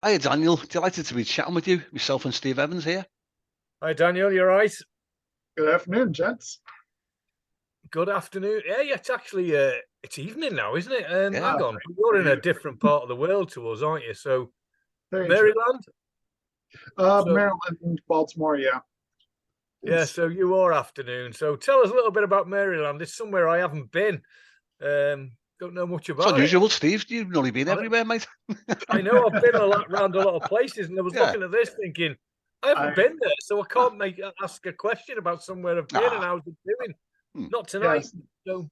Hi, Daniel. Delighted to be chatting with you. Myself and Steve Evans here. Hi, Daniel. You're right. Good afternoon, gents. Good afternoon. Yeah, it's actually it's evening now, isn't it? Yeah. Hang on, you're in a different part of the world to us, aren't you? So Very true. Maryland. Maryland, Baltimore, yeah. Yeah, so you are afternoon. So tell us a little bit about Maryland. It's somewhere I haven't been. Don't know much It's about it. unusual, Steve. You've only been everywhere, mate. I know I've been around a lot of places, and I was Yeah. looking at this thinking I haven't been there, so I can't ask a question about somewhere I've been and how's it doing. Not tonight. Yes. So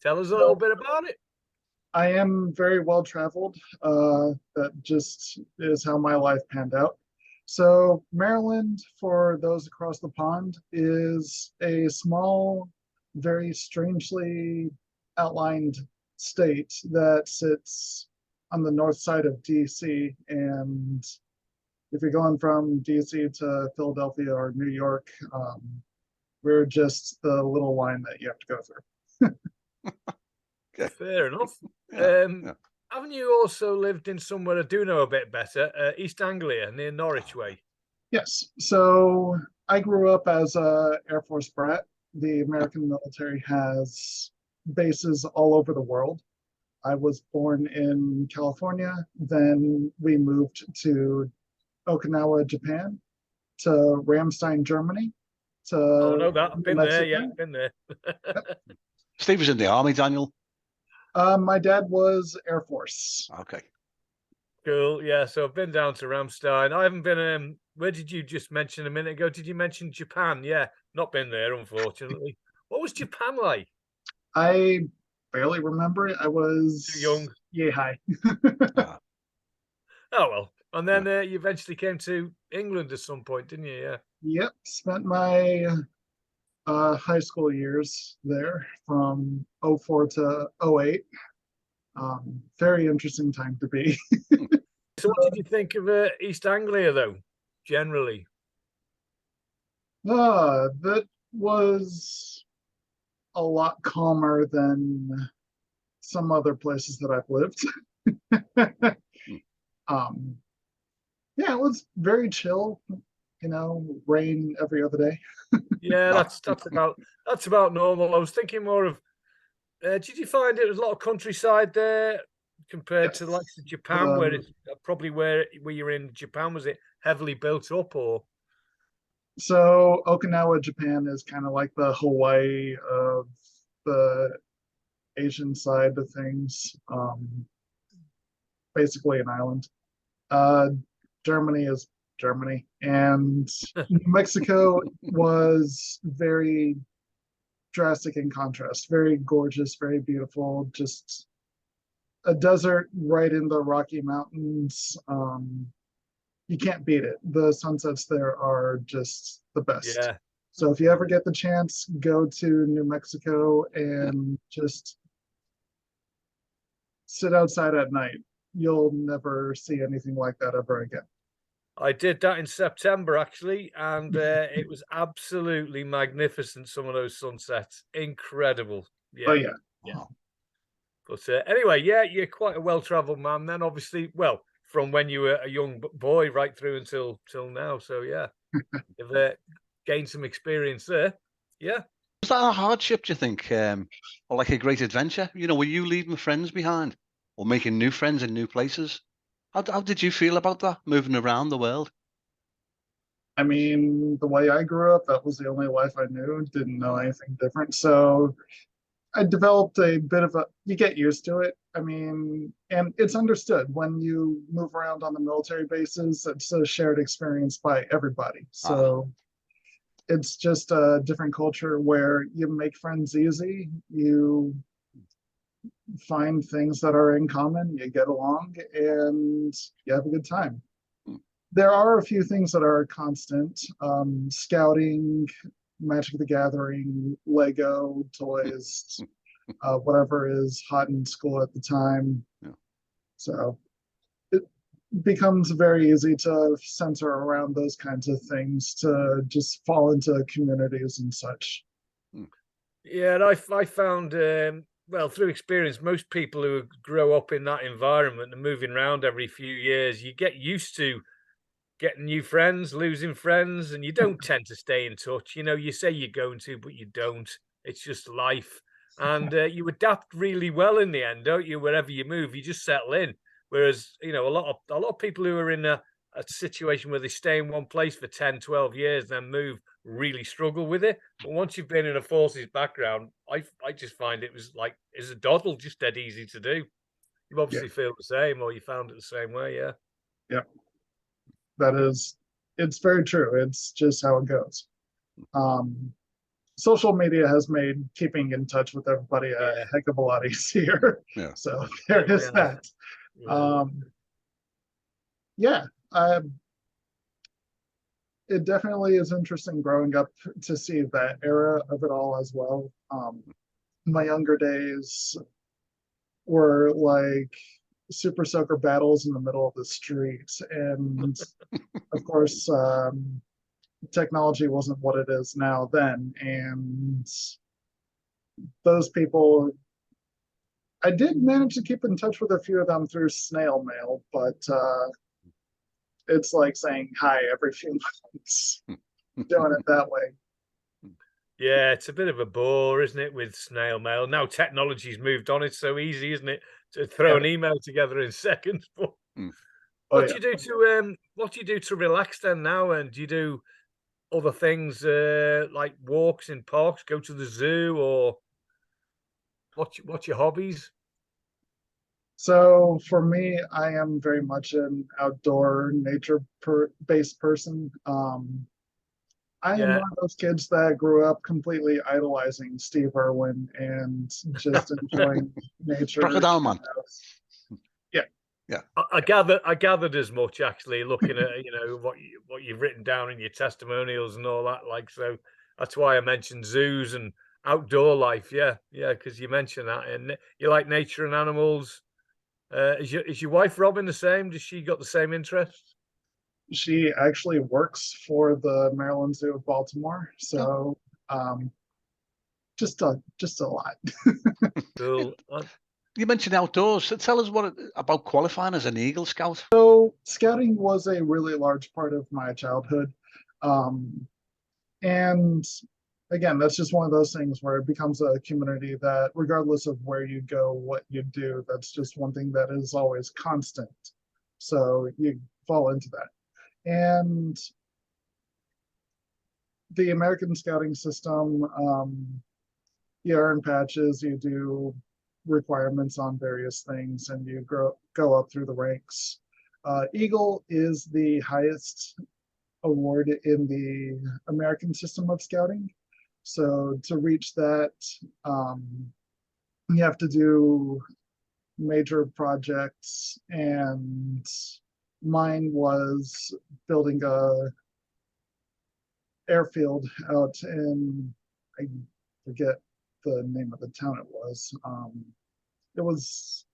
tell us a little bit about it. I am very well traveled. That just is how my life panned out. So, Maryland, for those across the pond, is a small, very strangely outlined state that sits on the north side of DC. And if you're going from DC to Philadelphia or New York, we're just the little line that you have to go through. Okay. Fair enough. Yeah. Haven't you also lived in somewhere I do know a bit better, East Anglia, near Norwich way? Yes. So I grew up as a Air Force brat. The American military has bases all over the world. I was born in California. Then we moved to Okinawa, Japan, to Ramstein, Germany, to Oh, no, that I've been there. Yeah, Mexico. been there. Steve was in the army, Daniel. My dad was Air Force. Okay. Cool. Yeah, so I've been down to Ramstein. I haven't been. Where did you just mention a minute ago? Did you mention Japan? Yeah, not been there, unfortunately. What was Japan like? I barely remember it. I was Too young. yay high. Ah, Oh well. And then you eventually came to England at some point, didn't you? Yeah. Yep, spent my high school years there from '04 to '08. Very interesting time to be. So what did you think of East Anglia, though, generally? That was a lot calmer than some other places that I've lived. um, yeah, it was very chill. Rain every other day. Yeah, that's about normal. I was thinking more of. Did you find it was a lot of countryside there compared to the Yes. likes of Japan, where it's probably where you're in Japan? Was it heavily built up, or? So Okinawa, Japan is kind of like the Hawaii of the Asian side of things. Basically an island. Uh, Germany is Germany, and New Mexico was very drastic in contrast, very gorgeous, very beautiful, just a desert right in the Rocky Mountains. You can't beat it. The sunsets there are just the best. Yeah. So if you ever get the chance, go to New Mexico and just sit outside at night. You'll never see anything like that ever again. I did that in September actually, and it was absolutely magnificent. Some of those sunsets, incredible. Yeah, Oh yeah. yeah. But anyway, yeah, you're quite a well-traveled man. Then, obviously, well, from when you were a young boy right through until now. So yeah, you've gained some experience there. Yeah. Was that a hardship, do you think? Or like a great adventure? Were you leaving friends behind or making new friends in new places? How did you feel about that, moving around the world? I mean, the way I grew up, that was the only life I knew. Didn't know anything different. So I developed a bit of you get used to it. I mean, and it's understood when you move around on the military bases, it's a shared experience by everybody. So it's just a different culture where you make friends easy. You find things that are in common, you get along, and you have a good time. There are a few things that are constant. Scouting, Magic the Gathering, Lego, toys, whatever is hot in school at the time. Yeah. So it becomes very easy to center around those kinds of things to just fall into communities and such. Yeah, and I found well, through experience, most people who grow up in that environment and moving around every few years, you get used to getting new friends, losing friends, and you don't tend to stay in touch. You know, you say you're going to, but you don't. It's just life. And you adapt really well in the end, don't you? Wherever you move, you just settle in. Whereas, you know, a lot of people who are in a situation where they stay in one place for 10, 12 years, then move, really struggle with it. But once you've been in a forces background, I just find it was like, it's a doddle, just dead easy to do. You Yeah. obviously feel the same, or you found it the same way, yeah. Yeah. That is, it's very true. It's just how it goes. Social media has made keeping in touch with everybody a Yeah. heck of a lot easier. Yeah. So there is that. Yeah, it definitely is interesting growing up to see that era of it all as well. My younger days were like super soaker battles in the middle of the street, and of course, technology wasn't what it is now then, and those people, I did manage to keep in touch with a few of them through snail mail, but it's like saying hi every few months, doing it that way. Yeah, it's a bit of a bore, isn't it, with snail mail? Now technology's moved on, it's so easy, isn't it, to throw an email together in seconds. But what do you do to relax then now? And do you do other things like walks in parks, go to the zoo, or what's your hobbies? So for me, I am very much an outdoor nature-based person. I am one of those kids that grew up completely idolizing Steve Irwin and just enjoying nature. Crocodile Man. Yeah. Yeah. I gathered as much, actually, looking at, you know, what you've written down in your testimonials and all that. Like, so that's why I mentioned zoos and outdoor life. Yeah, yeah, because you mentioned that, and you like nature and animals. Is your wife Robin the same? Does she got the same interests? She actually works for the Maryland Zoo of Baltimore, so just a lot. Cool. You mentioned outdoors. So tell us about qualifying as an Eagle Scout. So scouting was a really large part of my childhood, and again, that's just one of those things where it becomes a community that, regardless of where you go, what you do, that's just one thing that is always constant. So you fall into that. And the American scouting system, you earn patches, you do requirements on various things, and you go up through the ranks. Eagle is the highest award in the American system of scouting. So to reach that, you have to do major projects, and mine was building a airfield out in, I forget the name of the town it was. It was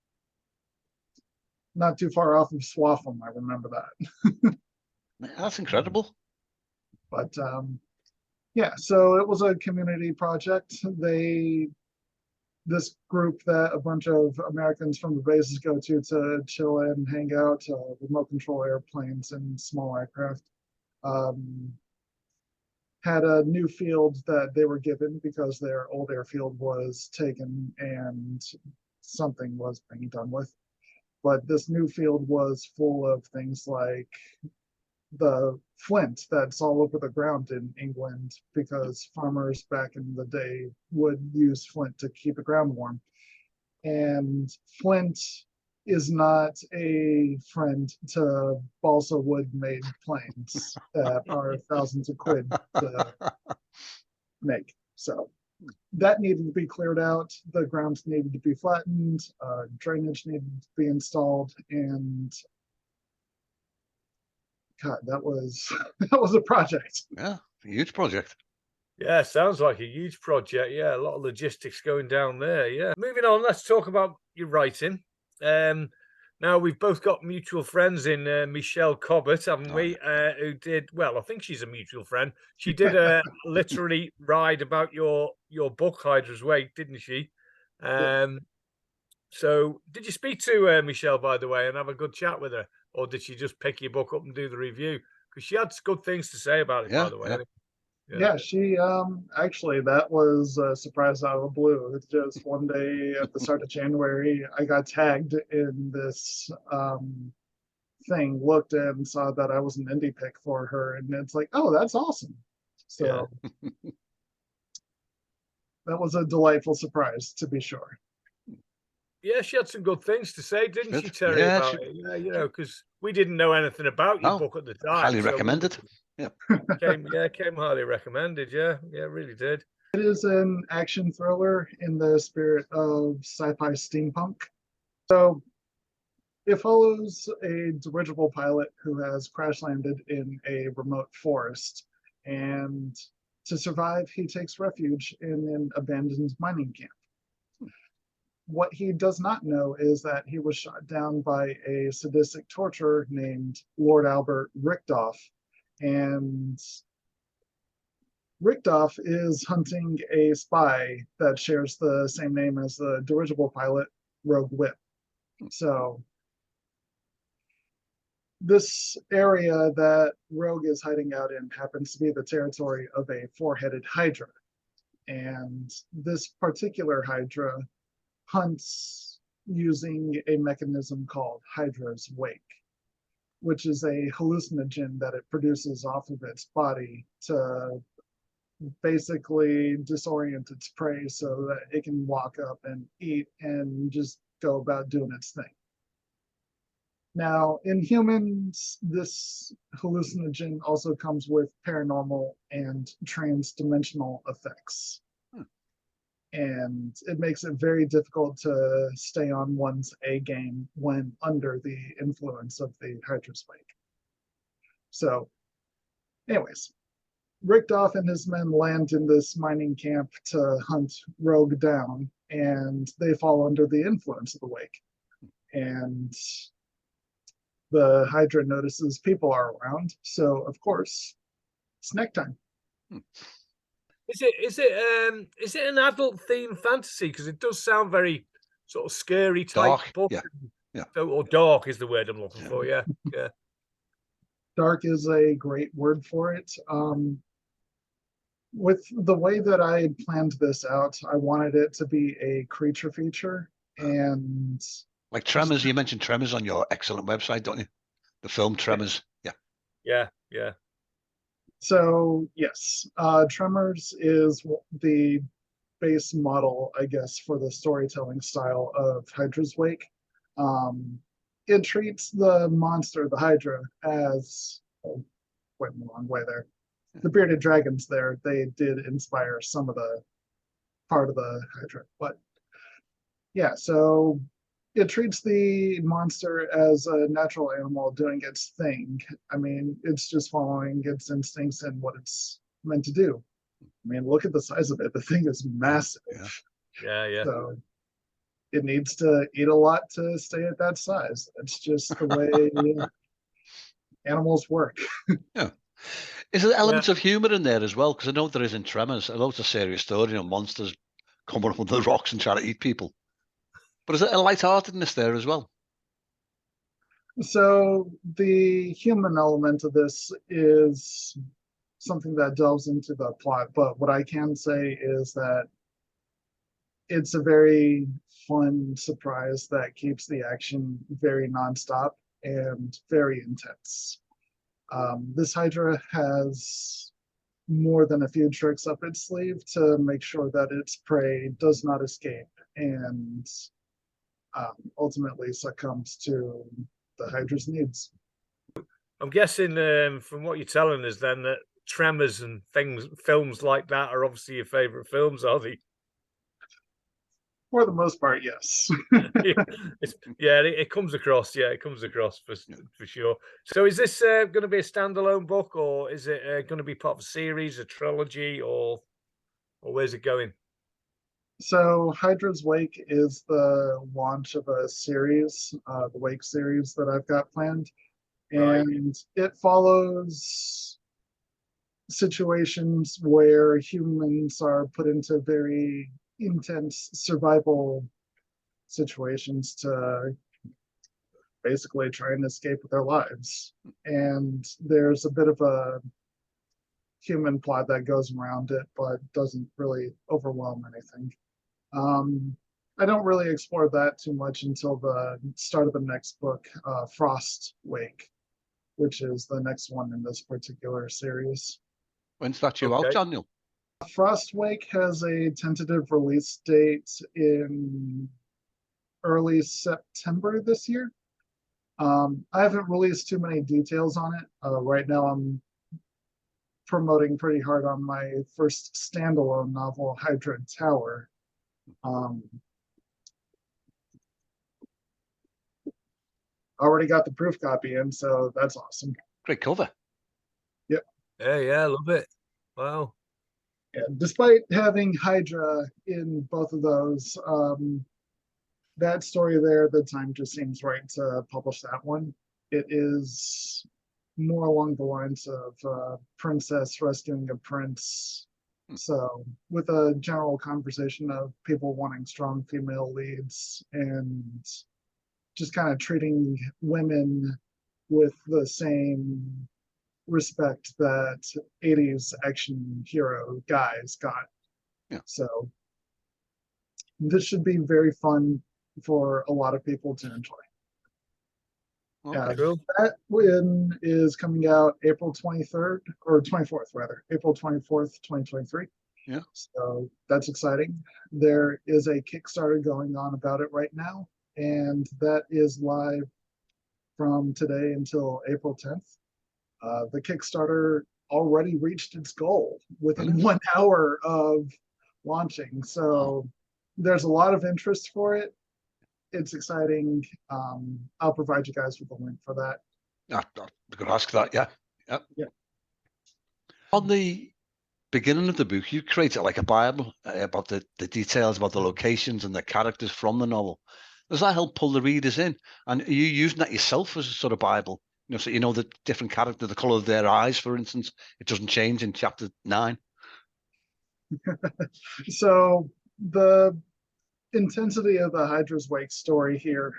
not too far off of Swaffham, I remember that. That's incredible. But yeah, so it was a community project. This group that a bunch of Americans from the bases go to chill in, hang out, remote control airplanes and small aircraft, had a new field that they were given because their old airfield was taken and something was being done with. But this new field was full of things like the flint that's all over the ground in England, because farmers back in the day would use flint to keep the ground warm. And flint is not a friend to balsa wood made planes that are thousands of quid to make. So that needed to be cleared out. The grounds needed to be flattened. Drainage needed to be installed, and God, that was a project. Yeah, a huge project. Yeah, sounds like a huge project. Yeah, a lot of logistics going down there. Yeah. Moving on, let's talk about your writing. Now we've both got mutual friends in Michelle Cobbett, haven't we? Who did well? I think she's a mutual friend. She did a literally write about your book Hydra's Wake, didn't she? So did you speak to Michelle, by the way, and have a good chat with her, or did she just pick your book up and do the review? Because she had good things to say about it, by the way. Yeah, she actually, that was a surprise out of the blue. It's just one day at the start of January, I got tagged in this thing, looked and saw that I was an indie pick for her, and it's like, oh, that's awesome. So that was a delightful surprise, to be sure. Yeah, she had some good things to say, didn't she, Terry, Yeah, about it? Yeah, you know, because we didn't know anything about your book at the time. Highly recommended. Yeah. Came highly recommended. Yeah, really did. It is an action thriller in the spirit of sci-fi steampunk. So it follows a dirigible pilot who has crash landed in a remote forest, and to survive, he takes refuge in an abandoned mining camp. What he does not know is that he was shot down by a sadistic torturer named Lord Albert Richtoff, and Richtoff is hunting a spy that shares the same name as the dirigible pilot, Rogue Whip. So this area that Rogue is hiding out in happens to be the territory of a four-headed Hydra. And this particular Hydra hunts using a mechanism called Hydra's Wake, which is a hallucinogen that it produces off of its body to basically disorient its prey so that it can walk up and eat and just go about doing its thing. Now, in humans, this hallucinogen also comes with paranormal and trans-dimensional effects. And it makes it very difficult to stay on one's A game when under the influence of the Hydra's Wake. So, anyways, Richtoff and his men land in this mining camp to hunt Rogue down, and they fall under the influence of the Wake. And the Hydra notices people are around, so of course, snack time. Is it an adult themed fantasy? Because it does sound very sort of scary type book. Yeah. So, or dark is the word I'm looking for. Yeah. Dark is a great word for it. With the way that I had planned this out, I wanted it to be a creature feature, and like Tremors. You mentioned Tremors on your excellent website, don't you? The film Tremors. Yeah. So yes, Tremors is the base model, I guess, for the storytelling style of Hydra's Wake. It treats the monster, the Hydra, as went the wrong way there. The bearded dragons there, they did inspire some of the part of the Hydra, but yeah, so it treats the monster as a natural animal doing its thing. I mean, it's just following its instincts and what it's meant to do. I mean, look at the size of it. The thing is massive. Yeah. So it needs to eat a lot to stay at that size. That's just the way animals work. Yeah. Is there elements of humor in there as well? Because I know there is in Tremors. I know it's a serious story, monsters coming up under the rocks and trying to eat people. But is it a lightheartedness there as well? So the human element of this is something that delves into the plot, but what I can say is that it's a very fun surprise that keeps the action very nonstop and very intense. This Hydra has more than a few tricks up its sleeve to make sure that its prey does not escape and ultimately succumbs to the Hydra's needs. I'm guessing from what you're telling us then that Tremors and films like that are obviously your favorite films, are they? For the most part, yes. It comes across. Yeah, it comes across for sure. So is this going to be a standalone book, or is it going to be part of a series, a trilogy, or where's it going? So Hydra's Wake is the launch of a series, the Wake series that I've got planned. And it follows situations where humans are put into very intense survival situations to basically try and escape with their lives. And there's a bit of a human plot that goes around it, but doesn't really overwhelm anything. I don't really explore that too much until the start of the next book, Frost Wake, which is the next one in this particular series. When's that due out, Daniel? Frost Wake has a tentative release date in early September this year. I haven't released too many details on it. Right now I'm promoting pretty hard on my first standalone novel, Hydra Tower. Already got the proof copy in, so that's awesome. Great cover. Yep. Yeah, I love it. Wow. Yeah, despite having Hydra in both of those, that story there, the time just seems right to publish that one. It is more along the lines of princess rescuing a prince. So with a general conversation of people wanting strong female leads and just kind of treating women with the same respect that 80s action hero guys got. Yeah. So this should be very fun for a lot of people to enjoy. Okay. Cool. That one is coming out April 23rd, or 24th rather, April 24th, 2023. Yeah. So that's exciting. There is a Kickstarter going on about it right now, and that is live from today until April 10th. The Kickstarter already reached its goal within 1 hour of launching. So there's a lot of interest for it. It's exciting. I'll provide you guys with a link for that. I could ask that, yeah. Yeah. On the beginning of the book, you created like a Bible about the details about the locations and the characters from the novel. Does that help pull the readers in? And are you using that yourself as a sort of Bible? You know, so you know the different character, the color of their eyes, for instance, it doesn't change in chapter 9. So the intensity of the Hydra's Wake story here,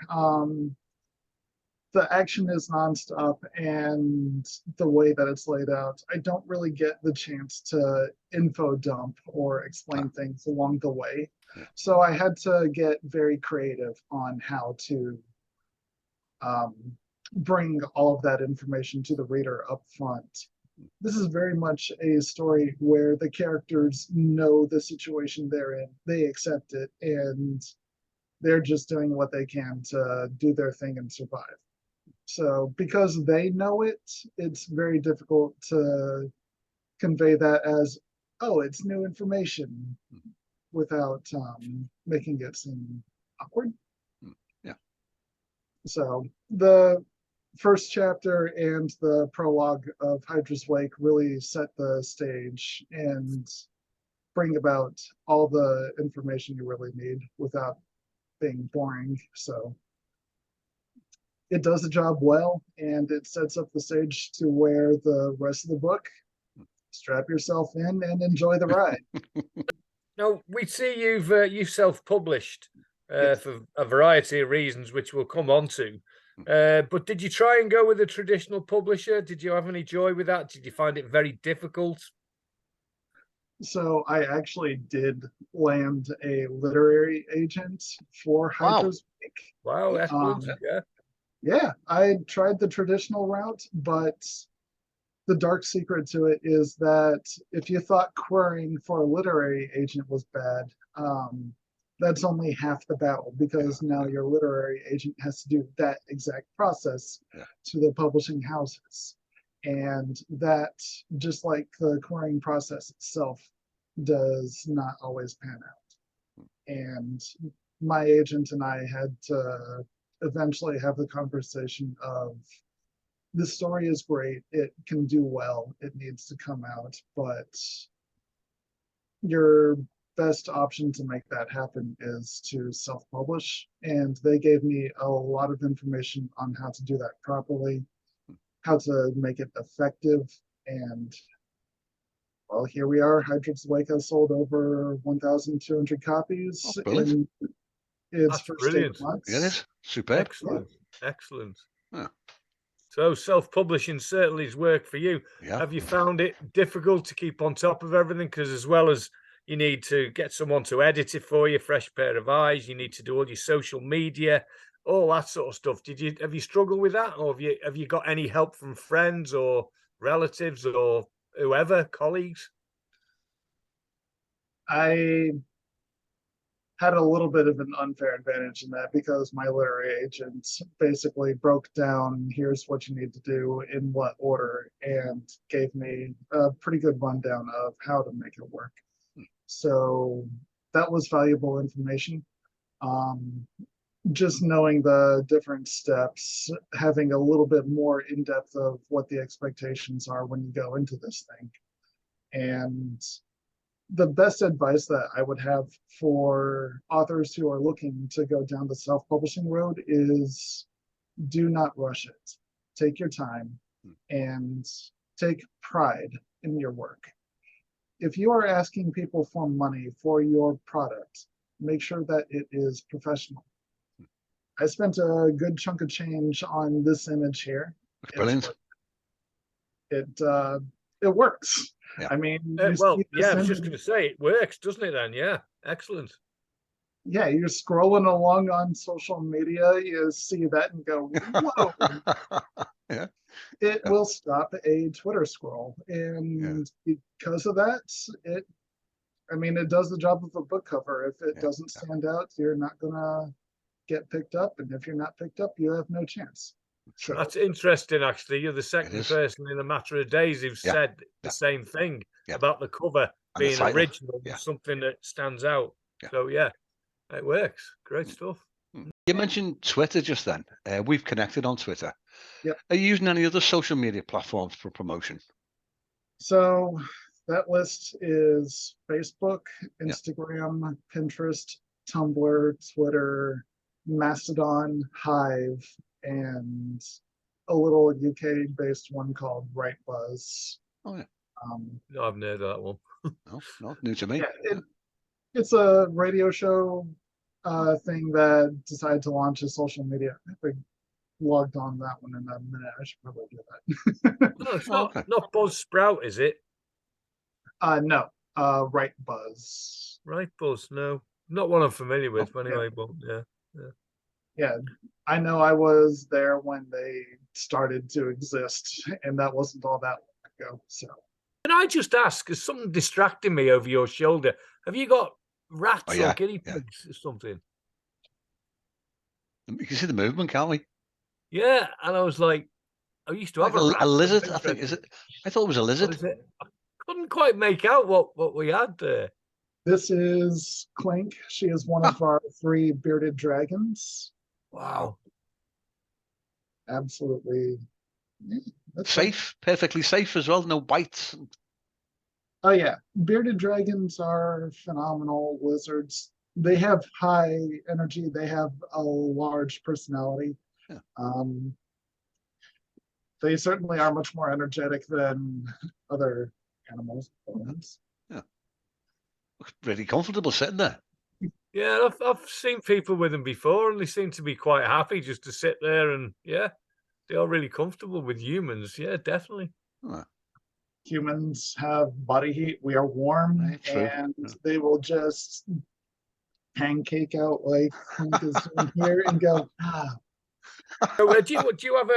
the action is nonstop, and the way that it's laid out, I don't really get the chance to info dump or explain things along the way. Yeah. So I had to get very creative on how to bring all of that information to the reader up front. This is very much a story where the characters know the situation they're in, they accept it, and they're just doing what they can to do their thing and survive. So because they know it, it's very difficult to convey that as, oh, it's new information, without making it seem awkward. Yeah. So the first chapter and the prologue of Hydra's Wake really set the stage and bring about all the information you really need without being boring. So it does the job well, and it sets up the stage to where the rest of the book, strap yourself in and enjoy the ride. Now, we see you've self-published Yes. for a variety of reasons, which we'll come on to. But did you try and go with a traditional publisher? Did you have any joy with that? Did you find it very difficult? So I actually did land a literary agent for Hydra's Wake. Wow, excellent. Yeah, I tried the traditional route, but the dark secret to it is that if you thought querying for a literary agent was bad, that's only half the battle, because now your literary agent has to do that exact process to the publishing houses. And that, just like the querying process itself, does not always pan out. And my agent and I had to eventually have the conversation of, the story is great, it can do well, it needs to come out, but your best option to make that happen is to self-publish. And they gave me a lot of information on how to do that properly, how to make it effective, and well, here we are. Hydra's Wake has sold over 1,200 copies Oh, brilliant. in its That's first brilliant. 8 months. Yeah, it is superb. Excellent. Excellent. Yeah. So self-publishing certainly is work for you. Yeah. Have you found it difficult to keep on top of everything? Because as well as you need to get someone to edit it for you, fresh pair of eyes, you need to do all your social media, all that sort of stuff. Have you struggled with that, or have you got any help from friends or relatives or whoever, colleagues? I had a little bit of an unfair advantage in that because my literary agent basically broke down, here's what you need to do in what order, and gave me a pretty good rundown of how to make it work. So that was valuable information. Just knowing the different steps, having a little bit more in depth of what the expectations are when you go into this thing. And the best advice that I would have for authors who are looking to go down the self-publishing road is do not rush it. Take your time and take pride in your work. If you are asking people for money for your product, make sure that it is professional. I spent a good chunk of change on this image here. Looks brilliant. It works. Yeah. I mean, Well, yeah, I was just going to say it works, doesn't it? Then, yeah, excellent. Yeah, you're scrolling along on social media, you see that and go, whoa. Yeah. It will stop a Twitter scroll, and because of that, it does the job of a book cover. If it doesn't stand out, you're not gonna get picked up, and if you're not picked up, you have no chance. So That's interesting, actually. You're the second person in a matter of days who've said the same thing about the cover And the being title. original, something that stands out. So yeah, it works. Great stuff. You mentioned Twitter just then. We've connected on Twitter. Yep. Are you using any other social media platforms for promotion? So that list is Facebook, Instagram, Pinterest, Tumblr, Twitter, Mastodon, Hive, and a little UK-based one called Right Buzz. Oh yeah. No, I've heard that one. No, new to me. Yeah, it's a radio show thing that decided to launch a social media. I logged on that one in a minute. I should probably do that. No, it's not Buzz Sprout, is it? No. Right Buzz. Right Buzz. No, not one I'm familiar with. Anyway, but yeah. I know I was there when they started to exist, and that wasn't all that long ago. So, can I just ask? Is something distracting me over your shoulder? Have you got rats or guinea pigs or something? You can see the movement, can't we? Yeah, and I was like, I used to have a lizard. I think is it? I thought it was a lizard. I couldn't quite make out what we had there. This is Clink. She is one of our 3 bearded dragons. Wow. Absolutely. Safe, perfectly safe as well. No bites. Oh yeah, bearded dragons are phenomenal lizards. They have high energy. They have a large personality. Yeah. They certainly are much more energetic than other animals. Yeah. Looks pretty comfortable sitting there. Yeah, I've seen people with them before, and they seem to be quite happy just to sit there, and they are really comfortable with humans. Yeah, definitely. Oh. Humans have body heat. We are warm, and they will just pancake out like Clink is doing here and go, ah. So, do you have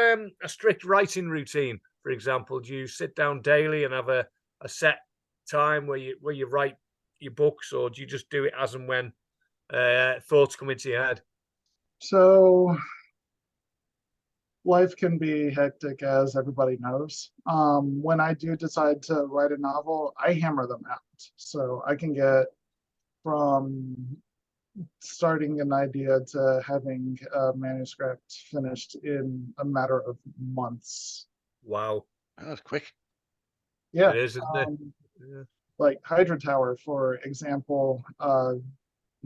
a strict writing routine? For example, do you sit down daily and have a set time where you write your books, or do you just do it as and when thoughts come into your head? So life can be hectic, as everybody knows. When I do decide to write a novel, I hammer them out. So I can get from starting an idea to having a manuscript finished in a matter of months. Wow. That's quick. Yeah. It is, isn't it? Yeah. Like Hydra Tower, for example,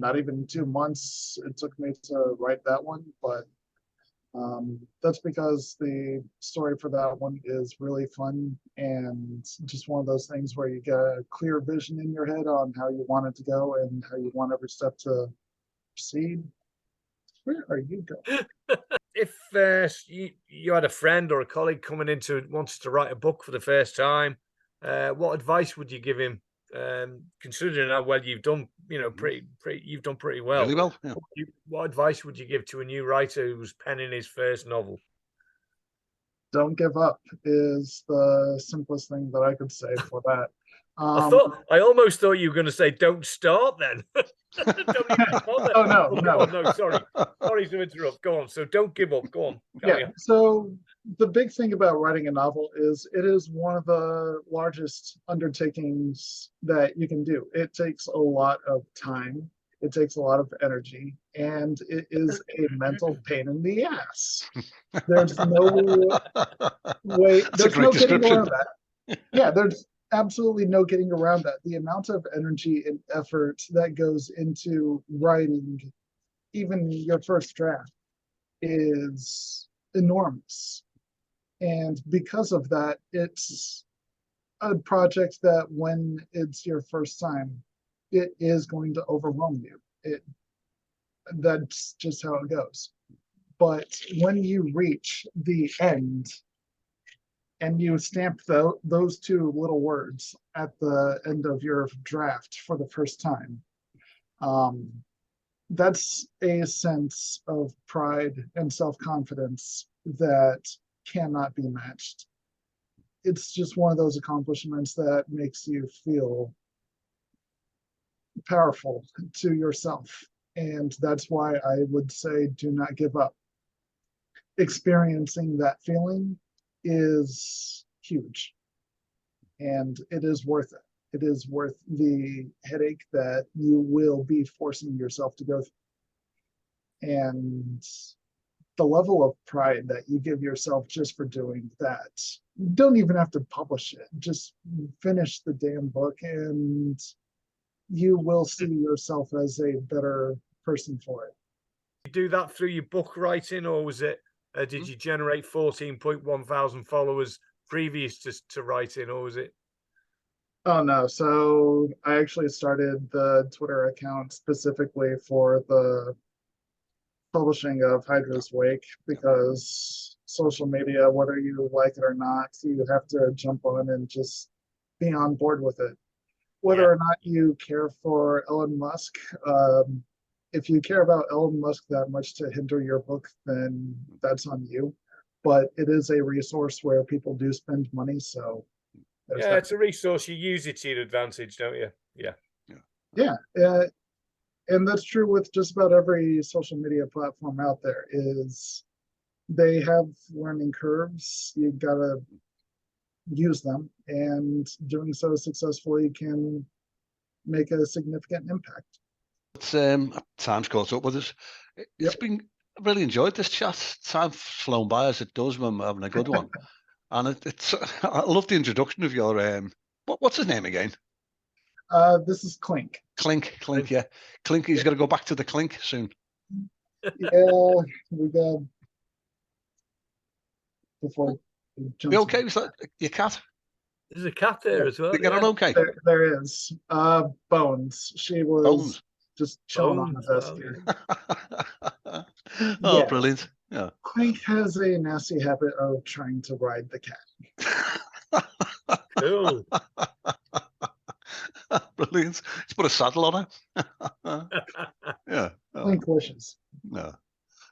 not even 2 months it took me to write that one, but That's because the story for that one is really fun and just one of those things where you get a clear vision in your head on how you want it to go and how you want every step to proceed. Where are you going? If you had a friend or a colleague coming into wants to write a book for the first time, what advice would you give him? Considering how well you've done, you've done pretty well. Really well. Yeah. What advice would you give to a new writer who's penning his first novel? Don't give up is the simplest thing that I could say for that. I almost thought you were going to say, "Don't start." Then, don't even bother. Oh no, Go no. on, no, sorry to interrupt. Go on. So don't give up. Go on. Carry on. So the big thing about writing a novel is it is one of the largest undertakings that you can do. It takes a lot of time. It takes a lot of energy, and it is a mental pain in the ass. There's no way. That's a There's great no getting description. around that. Yeah, there's absolutely no getting around that. The amount of energy and effort that goes into writing even your first draft is enormous. And because of that, it's a project that when it's your first time, it is going to overwhelm you. That's just how it goes. But when you reach the end and you stamp those two little words at the end of your draft for the first time, that's a sense of pride and self-confidence that cannot be matched. It's just one of those accomplishments that makes you feel powerful to yourself. And that's why I would say do not give up. Experiencing that feeling is huge, and it is worth it. It is worth the headache that you will be forcing yourself to go through. And the level of pride that you give yourself just for doing that. You don't even have to publish it. Just finish the damn book and you will see yourself as a better person for it. You do that through your book writing, or was it, did you generate 14.1 thousand followers previous to writing, or was it? Oh no, so I actually started the Twitter account specifically for the publishing of Hydra's Wake because social media, whether you like it or not, you have to jump on and just be on board with it. Whether or not you care for Elon Musk, if you care about Elon Musk that much to hinder your book, then that's on you. But it is a resource where people do spend money, so it's a resource. You use it to your advantage, don't you? Yeah. And that's true with just about every social media platform out there. Is they have learning curves. You gotta use them, and doing so successfully can make a significant impact. It's time's caught up with us. It's been, I really enjoyed this chat. Time's flown by as it does when we're having a good one. And it's I love the introduction of your what's his name again? This is Clink. Clink, yeah. Clink, he's got to go back to the Clink soon. Yeah, we got before. You okay with that? Your cat? There's a cat there as well. They get on okay? There is. Bones. She was Bones. Just chilling on the desk here. Oh, brilliant. Yeah. Clink has a nasty habit of trying to ride the cat. Cool. Brilliant. Let's put a saddle on her. Yeah. Clink wishes. No,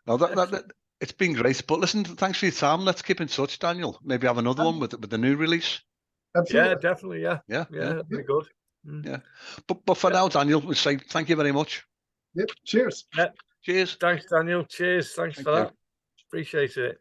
that it's been great. But listen, thanks for your time. Let's keep in touch, Daniel. Maybe have another one with the new release. Absolutely. Yeah, definitely. Yeah, that'd be good. Yeah. But for now, Daniel, we'll say thank you very much. Yep. Cheers. Yeah. Cheers. Thanks, Daniel. Cheers. Thanks for that. Appreciate it.